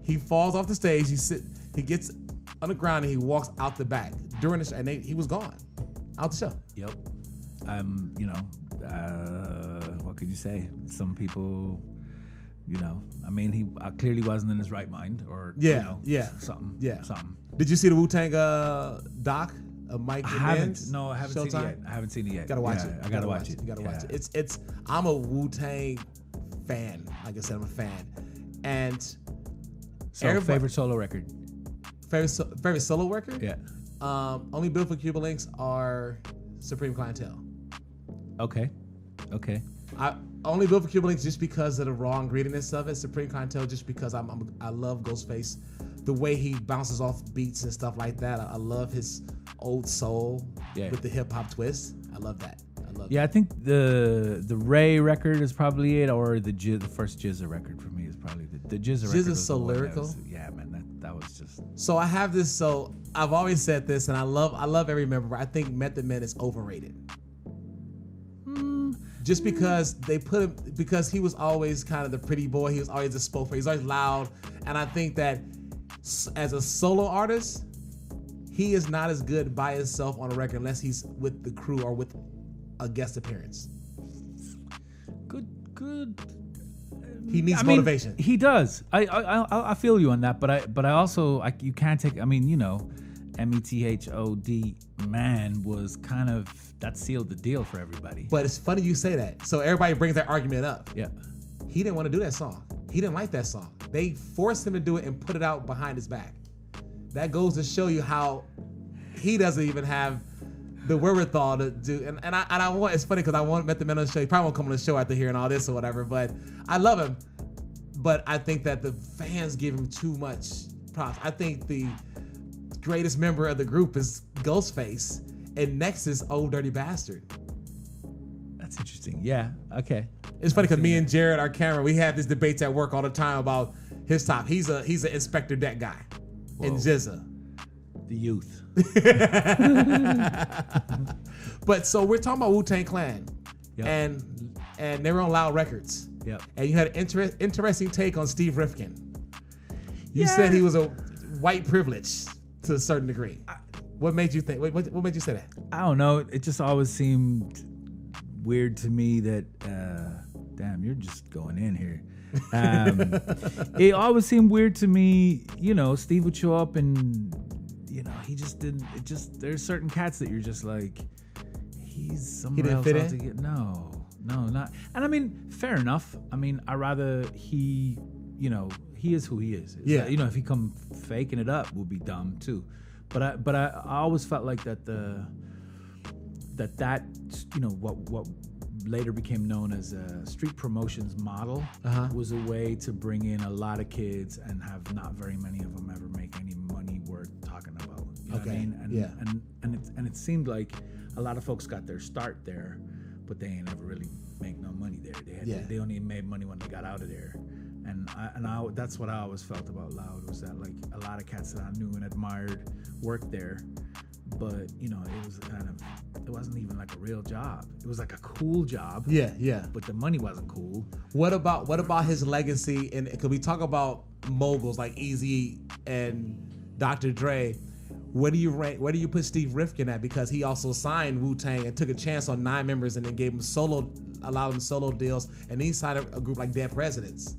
He falls off the stage. He gets on the ground and he walks out the back during the show, and he was gone out the show. Yep. You know, what could you say? Some people, you know, I mean, he clearly wasn't in his right mind, or something. Did you see the Wu-Tang doc of Mike? I haven't seen it yet. I haven't seen it yet. Gotta watch it. I gotta watch it. You gotta watch it. It's. I'm a Wu-Tang fan. Like I said, I'm a fan. And so favorite solo record. Favorite solo record? Yeah. Only Beautiful Cuban Links are Supreme Clientele. Okay. Only Beautiful Cuban Links just because of the raw greediness of it. Supreme Clientele just because I love Ghostface. The way he bounces off beats and stuff like that. I love his old soul with the hip hop twist. I love that. I think the Ray record is probably it, or the first Jizza record for me is probably the Jizza record. Jizza's so lyrical. That was just. So I have this. So I've always said this, and I love every member. I think Method Man is overrated. Just because because he was always kind of the pretty boy. He was always a spokesperson. He's always loud, and I think that as a solo artist, he is not as good by himself on a record unless he's with the crew or with a guest appearance. Good. He needs motivation. He does. I feel you on that, but I also you can't take. I mean, you know, METHOD man was kind of that sealed the deal for everybody. But it's funny you say that. So everybody brings that argument up. Yeah. He didn't want to do that song. He didn't like that song. They forced him to do it and put it out behind his back. That goes to show you how he doesn't even have the wherewithal to do. And I want. It's funny because I want Method Man on the show. He probably won't come on the show after hearing all this or whatever. But I love him. But I think that the fans give him too much props. I think the greatest member of the group is Ghostface, and next is Old Dirty Bastard. That's interesting. Yeah. Okay. It's funny because me and Jared, our camera, we have these debates at work all the time about his top. He's an Inspector Deck guy. And Jizza. The youth. But so we're talking about Wu-Tang Clan. Yep. And they were on Loud Records. Yep. And you had an interesting take on Steve Rifkin. You said he was a white privilege to a certain degree. What made you think? What made you say that? I don't know. It just always seemed weird to me that, damn, you're just going in here. It always seemed weird to me, you know, Steve would show up and, you know, he just didn't, there's certain cats that you're just like, he's somewhere else out to get. No, not. And I mean, fair enough. I mean, I rather he, you know, he is who he is. Yeah. You know, if he come faking it up, would be dumb too. But I always felt like that you know, what later became known as a street promotions model was a way to bring in a lot of kids and have not very many of them ever make any money worth talking about. You know what I mean? And it seemed like a lot of folks got their start there, but they ain't ever really make no money there. They only made money when they got out of there. And I that's what I always felt about Loud, was that like a lot of cats that I knew and admired worked there, but you know, it wasn't even like a real job. It was like a cool job. Yeah. But the money wasn't cool. What about his legacy? And could we talk about moguls like Eazy E and Dr. Dre? Where do you put Steve Rifkin at? Because he also signed Wu-Tang and took a chance on 9 members and then allowed them solo deals, and he signed a group like Dead Presidents.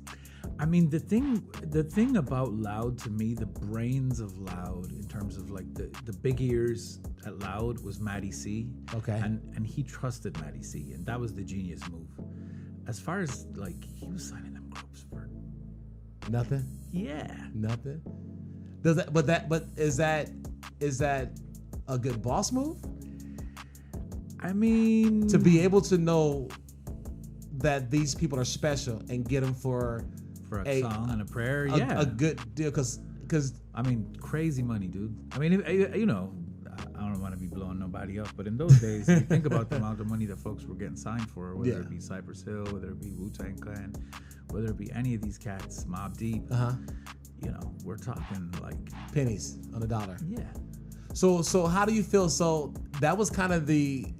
I mean, the thing about Loud, to me, the brains of Loud in terms of like the big ears at Loud was Matty C. Okay. And he trusted Matty C, and that was the genius move. As far as like, he was signing them groups for nothing. Yeah. Nothing. Is that a good boss move? I mean, to be able to know that these people are special and get them for a song and a prayer, a good deal, because I mean, crazy money, dude. I mean, you know, I don't want to be blowing nobody up, but in those days, you think about the amount of money that folks were getting signed for, whether it be Cypress Hill, whether it be Wu-Tang Clan, whether it be any of these cats, Mobb Deep. You know, we're talking like pennies on the dollar. Yeah. So how do you feel? So that was kind of the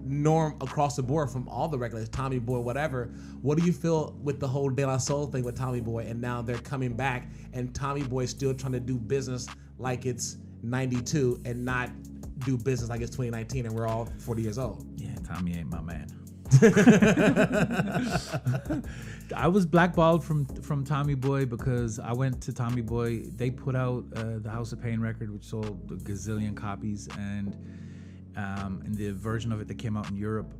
norm across the board from all the regulars, Tommy Boy, whatever. What do you feel with the whole De La Soul thing with Tommy Boy, and now they're coming back and Tommy Boy still trying to do business like it's 92 and not do business like it's 2019 and we're all 40 years old? Yeah, Tommy ain't my man. I was blackballed from Tommy Boy because I went to Tommy Boy. They put out the House of Pain record, which sold a gazillion copies, and in the version of it that came out in Europe,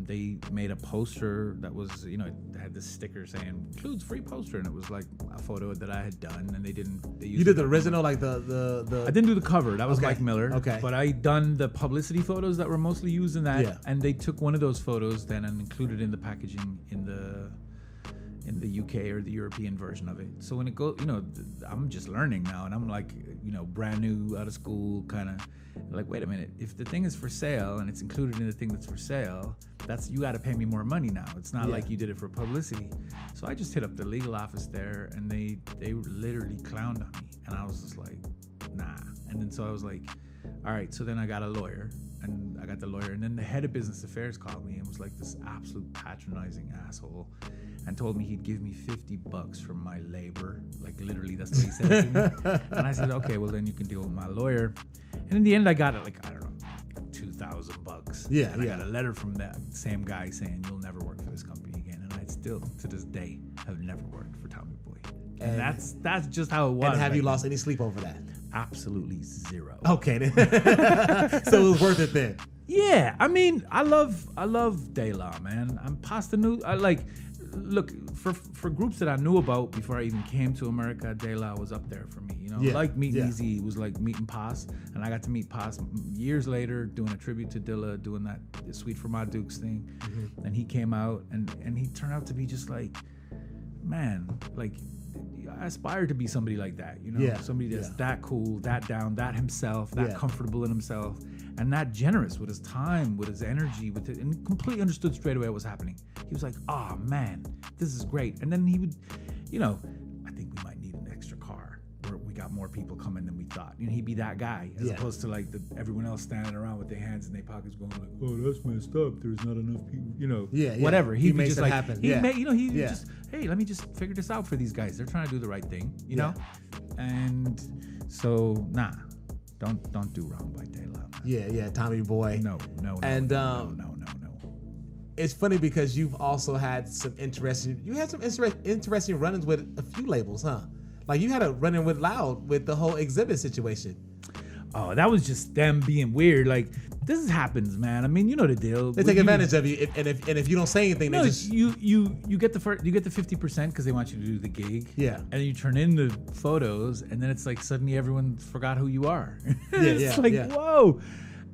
they made a poster that was, you know, it had this sticker saying includes free poster, and it was like a photo that I had done, and they used you did the original, like the I didn't do the cover, that was okay. Mike Miller. Okay. But I done the publicity photos that were mostly used in that, and they took one of those photos then and included in the packaging in the UK or the European version of it. So when it goes, you know, I'm just learning now, and I'm like, you know, brand new out of school, kind of like, wait a minute, if the thing is for sale and it's included in the thing that's for sale, you got to pay me more money now. It's not like you did it for publicity. So I just hit up the legal office there, and they literally clowned on me, and I was just like, nah. And then so I was like, all right. So then I got a lawyer, and I got the lawyer, and then the head of business affairs called me and was like this absolute patronizing asshole, and told me he'd give me $50 for my labor. Like literally, that's what he said to me. And I said, okay, well then you can deal with my lawyer. And in the end, I got it like, I don't know, $2,000. Yeah. And I got a letter from that same guy saying, you'll never work for this company again. And I still, to this day, have never worked for Tommy Boy. And that's just how it was. And have you lost any sleep over that? Absolutely zero. Okay. So it was worth it then. Yeah. I mean, I love De La, man. I'm past the new. Look, for groups that I knew about before I even came to America, De La was up there for me. You know, like meeting Eazy E was like meeting Paz, and I got to meet Paz years later doing a tribute to Dilla, doing that Sweet for My Dukes thing, and he came out and he turned out to be just like, man, like I aspire to be somebody like that, you know, Yeah, somebody that's yeah. that cool, that down, that himself, that Yeah. comfortable in himself, and that generous with his time, with his energy, with it, and completely understood straight away what was happening. He was like, "Oh man, this is great," and then he would, you know, I think we might need an extra car. We got more people coming than we thought. You know, he'd be that guy as Yeah. opposed to like everyone else standing around with their hands in their pockets going like, "Oh, that's messed up. There's not enough people." You know, Yeah, yeah. whatever. He He'd be makes just it like, happen. He Yeah. made, you know, he Yeah. just, hey, let me just figure this out for these guys. They're trying to do the right thing, you Yeah. know. And so, nah, don't do wrong by Dilla. Man. Yeah, Tommy Boy. No. And, no. It's funny because you've also had some interesting run-ins with a few labels, huh? Like you had a run-in with Loud with the whole Exhibit situation. Oh, that was just them being weird. Like, this happens, man. I mean, you know the deal. They take advantage of you, and if you don't say anything, No, they just you get the 50% because they want you to do the gig. Yeah. And then you turn in the photos, and then it's like suddenly everyone forgot who you are. Yeah, yeah. Whoa.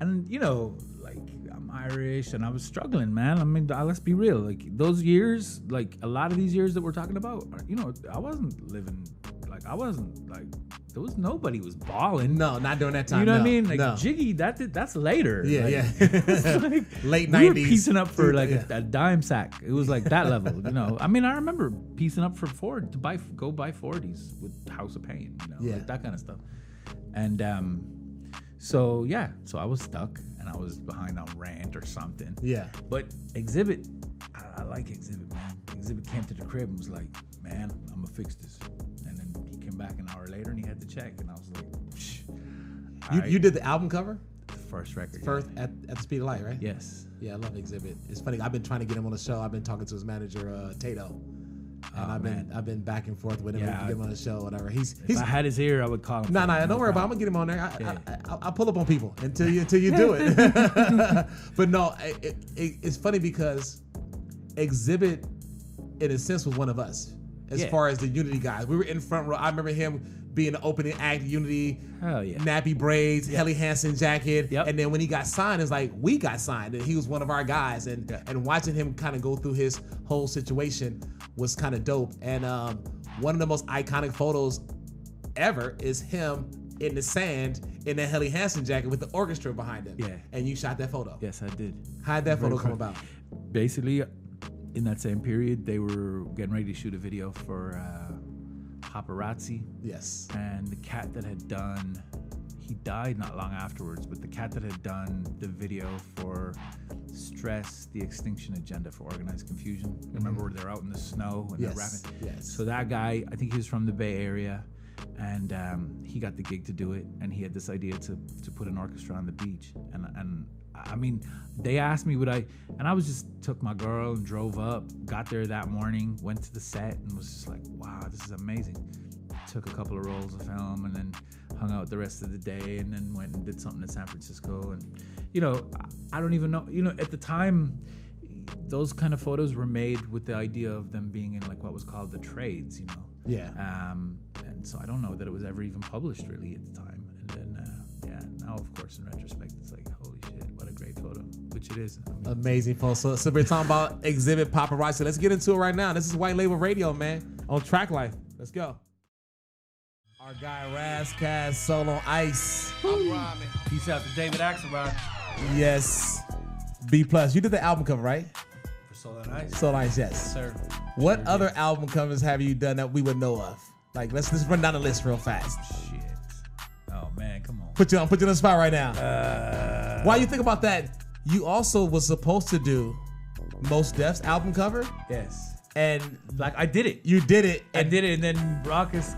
And you know, like I'm Irish, and I was struggling, man. I mean, let's be real. Like those years, like a lot of these years that we're talking about, you know, I wasn't living like there was nobody was balling. no, not during that time. You know no, what I mean? Like no. Jiggy, that's later. Yeah, Like, yeah. it's like, Late we were 90s. piecing up for like Yeah. a dime sack. It was like that level, you know. I mean, I remember piecing up for Ford to go buy 40s with House of Pain, you know, Yeah. like that kind of stuff. And so I was stuck and I was behind on rent or something. Yeah. But Exhibit, I like Exhibit, man. Exhibit came to the crib and was like, "Man, I'm gonna fix this." And then he came back an hour later and he had the check, and I was like, Psh. You did the album cover First record. first at the Speed of Light, right? Yes. Yeah, I love Exhibit. It's funny. I've been trying to get him on the show. I've been talking to his manager, Tato. And I've been back and forth with him to get him on the show, whatever. If I had his ear, I would call him. No, don't worry about it. I'm gonna get him on there. I'll pull up on people until you do it. But no, it's funny because Exhibit, in a sense, was one of us as far as the Unity guys. We were in front row. I remember him being the opening act, Unity, Hell yeah. nappy braids, Helly Hansen jacket. Yep. And then when he got signed, it's like we got signed, and he was one of our guys. And watching him kind of go through his whole situation was kind of dope. And one of the most iconic photos ever is him in the sand in that Helly Hansen jacket with the orchestra behind him. Yeah. And you shot that photo. Yes, I did. How'd that photo come about? Basically, in that same period, they were getting ready to shoot a video for Paparazzi. Yes. And the cat that had done, he died not long afterwards, but the cat that had done the video for Stress, the Extinction Agenda for Organized Confusion. Remember where they're out in the snow and they're rapping? Yes. So that guy, I think he was from the Bay Area, and he got the gig to do it, and he had this idea to put an orchestra on the beach. And I mean, they asked me would I, and I was just took my girl and drove up, got there that morning, went to the set, and was just like, wow, this is amazing. Took a couple of rolls of film and then hung out the rest of the day, and then went and did something in San Francisco. And you know, I don't even know, you know, at the time, those kind of photos were made with the idea of them being in like what was called the trades, you know. Yeah. And so I don't know that it was ever even published really at the time. And then now of course in retrospect it's like, holy shit, what a great photo, which it is. I mean, Amazing photo. So we're talking about Exhibit Paparazzi. Let's get into it right now. This is White Label Radio, man, on Track Life. Let's go. Our guy Razcast, Soul on Ice. peace out to David Axelrod Yes. B+. You did the album cover, right? for Soul on Ice. Soul on Ice, yes. Sir. What Sure other did. album covers have you done that we would know of? Like, let's run down the list real fast. Shit. Oh man, come on. Put you on the spot right now. While you think about that, you also was supposed to do Mos Def's album cover, Yes. and Like I did it. you did it. I And did it, and then Raucus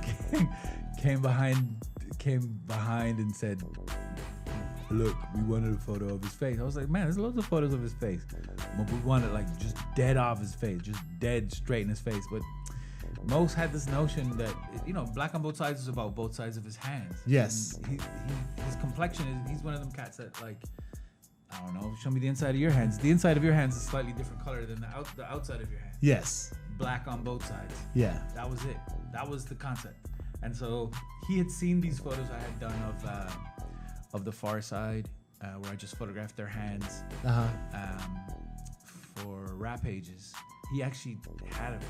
came behind and said, "Look, we wanted a photo of his face." I was like, "Man, there's loads of photos of his face, but we wanted like just dead off his face, just dead straight in his face." But Mos had this notion that, you know, Black on Both Sides is about both sides of his hands. Yes. And his complexion is, he's one of them cats that like, I don't know, show me the inside of your hands. The inside of your hands is slightly different color than the outside of your hand. yes, Black on both sides. yeah, That was it. That was the concept. And so he had seen these photos I had done of the Far Side, where I just photographed their hands for Rap Pages. he actually had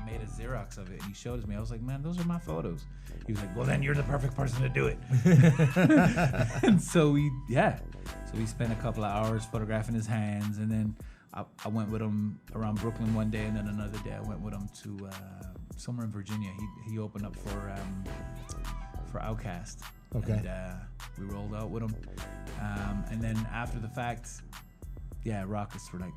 made a Xerox of it, and he showed it to me. I was like, man, those are my photos. He was like, well, then you're the perfect person to do it. And so we spent a couple of hours photographing his hands, and then I went with him around Brooklyn one day, and then another day I went with him to somewhere in Virginia. He opened up for Outkast. Okay. And we rolled out with him, and then after the fact, Rockets were like.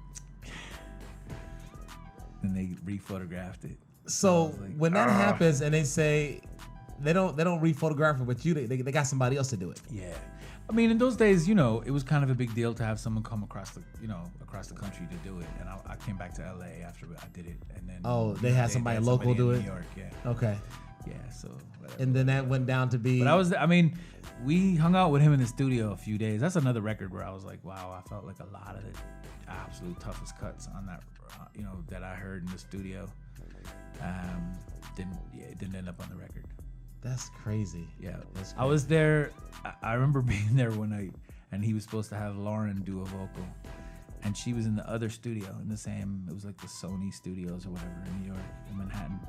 And they re-photographed it. So when that happens and they say they don't re-photograph it with you, they got somebody else to do it. Yeah, I mean in those days, it was kind of a big deal to have someone come across the country to do it. And I came back to LA after I did it, and then they had somebody local do it. New York, yeah. Okay. Yeah, so whatever. And then that went down to be. But we hung out with him in the studio a few days. That's another record where I was like, wow, I felt like a lot of the absolute toughest cuts on that, that I heard in the studio, didn't end up on the record. That's crazy. Yeah, that's crazy. I was there. I remember being there one night, and he was supposed to have Lauren do a vocal, and she was in the other studio in the same. It was like the Sony Studios or whatever in New York, in Manhattan.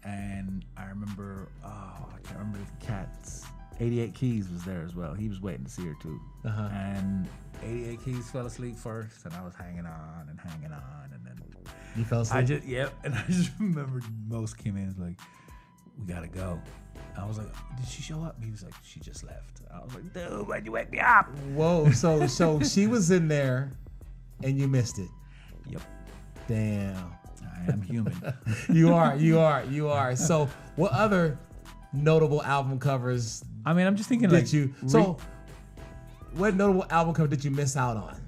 And I remember, I can't remember the Cats. 88 Keys was there as well. He was waiting to see her too. Uh-huh. And 88 Keys fell asleep first, and I was hanging on, and then you fell asleep. And I just remember Most came in and was like, "We gotta go." I was like, "Did she show up?" He was like, "She just left." I was like, "Dude, why'd you wake me up?" Whoa! So she was in there, and you missed it. Yep. Damn. I am human. You are. So what other notable album covers? I mean, I'm just thinking what notable album cover did you miss out on?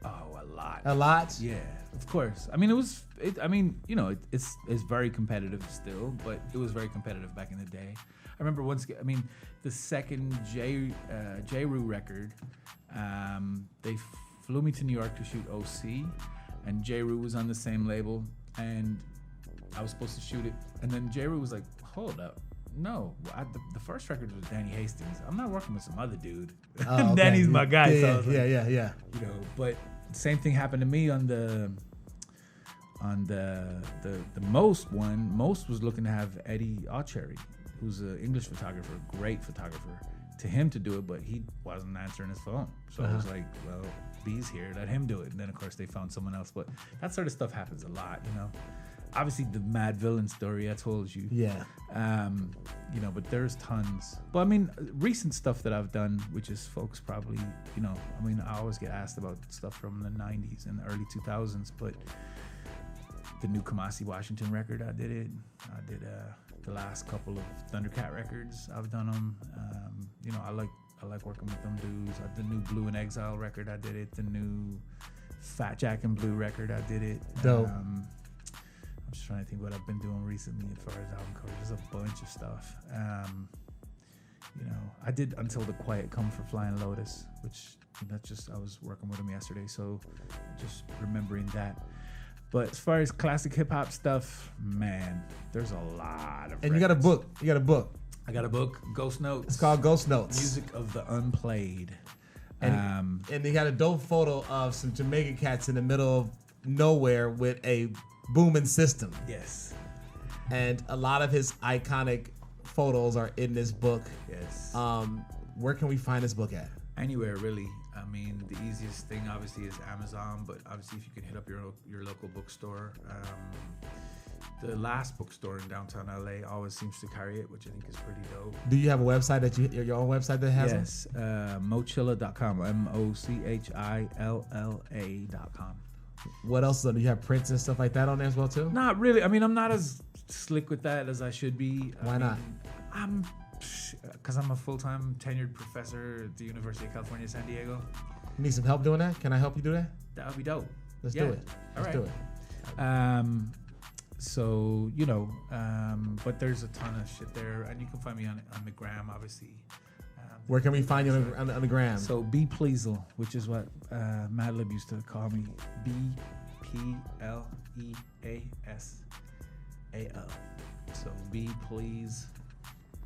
Oh, a lot. A lot? Yeah, of course. I mean, it's very competitive still, but it was very competitive back in the day. I remember the second J-Ru record, they flew me to New York to shoot OC, and J-Ru was on the same label, and I was supposed to shoot it, and then J-Ru was like, hold up. No, the first record was Danny Hastings. I'm not working with some other dude. Oh, okay. Danny's my guy. Yeah, so I was like, yeah. But the same thing happened to me on the Most one. Most was looking to have Eddie Aucherry, who's an English photographer, great photographer, to him to do it, but he wasn't answering his phone. So I was like, well, B's here, let him do it. And then of course they found someone else. But that sort of stuff happens a lot, Obviously the Mad Villain story I told you. Yeah. But there's tons. But I mean, recent stuff that I've done, which is folks probably, I always get asked about stuff from the 90s and the early 2000s, but the new Kamasi Washington record, I did it. I did the last couple of Thundercat records, I've done them. I like working with them dudes. The new Blue in Exile record, I did it. The new Fat Jack and Blue record, I did it. Dope. I'm just trying to think what I've been doing recently as far as album covers. There's a bunch of stuff. I did Until the Quiet Come for Flying Lotus, which I was working with him yesterday, so just remembering that. But as far as classic hip hop stuff, man, there's a lot of. And records. You got a book. I got a book, Ghost Notes. It's called Ghost Notes. Music of the Unplayed. And they got a dope photo of some Jamaican cats in the middle of nowhere with a booming system. Yes. And a lot of his iconic photos are in this book. Yes. Where can we find this book at? Anywhere, really. I mean, the easiest thing obviously is Amazon, but obviously if you can hit up your local bookstore. The last bookstore in downtown LA always seems to carry it, which I think is pretty dope. Do you have a website your own website that has it? Yes, Mochilla.com, MOCHILLA.com. What else? Do you have prints and stuff like that on there as well too? Not really. I mean, I'm not as slick with that as I should be. Why not? Because I'm a full-time tenured professor at the University of California, San Diego. You need some help doing that? Can I help you do that? That would be dope. Let's do it. Let's do it. So, but there's a ton of shit there, and you can find me on the gram, obviously. Where can we find you on the gram? So B Pleasel, which is what Madlib used to call me, BPLEASAL. So B Please.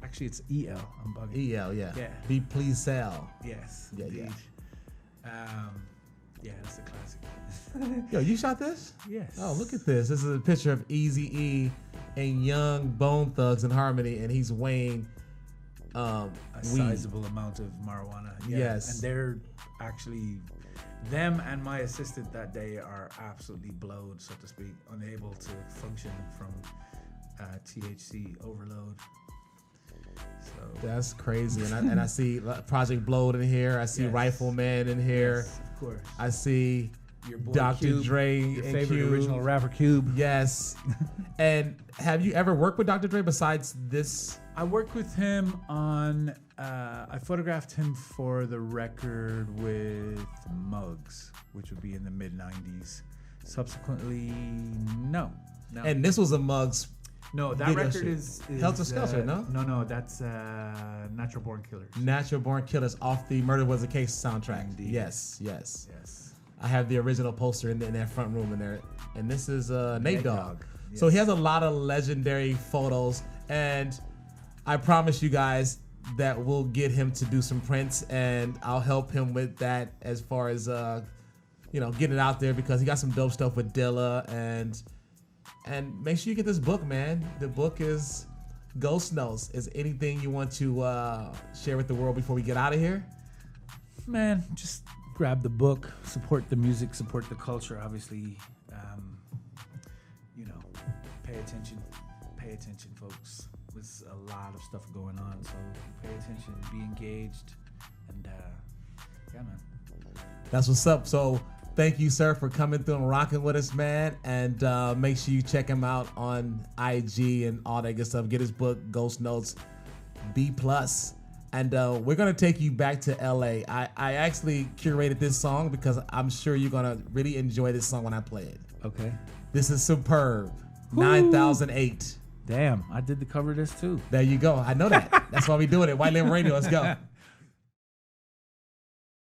Actually, it's EL. I'm bugging. EL, yeah. Be Please Sal. Yes. Yeah, indeed. Yeah, that's a classic. Yo, you shot this? Yes. Oh, look at this. This is a picture of Eazy E and young Bone Thugs in Harmony, and he's weighing A sizable amount of marijuana. Yeah. Yes. And they're actually, them and my assistant that day are absolutely blowed, so to speak, unable to function from THC overload. So That's crazy. And I see Project Blowed in here. I see Yes. Rifleman in here. yes, of course. I see Your boy Dr. Cube, Dre your and favorite Cube. original rapper Cube. Yes. And have you ever worked with Dr. Dre besides this? I worked with him on. I photographed him for the record with Muggs, which would be in the mid '90s. Subsequently, no. And this was a Muggs. No, that video record shoot. is Helter Skelter, no? No, that's Natural Born Killers. Natural Born Killers off the Murder Was a Case soundtrack. Indeed. Yes. Yes. I have the original poster in that front room in there. And this is Nate Dogg. Yes. So he has a lot of legendary photos. And I promise you guys that we'll get him to do some prints. And I'll help him with that as far as, getting it out there, because he got some dope stuff with Dilla. And make sure you get this book, man. The book is Ghost Notes. Is anything you want to share with the world before we get out of here? Man, just grab the book, support the music, support the culture. Obviously, pay attention, folks. There's a lot of stuff going on, so pay attention, be engaged, and yeah, man. That's what's up. So thank you, sir, for coming through and rocking with us, man. And make sure you check him out on IG and all that good stuff. Get his book, Ghost Notes, B+. And we're going to take you back to LA. I actually curated this song because I'm sure you're going to really enjoy this song when I play it. Okay. This is Superb, 9008. Damn, I did the cover of this too. There you go. I know that. That's why we're doing it. White Label Radio, let's go.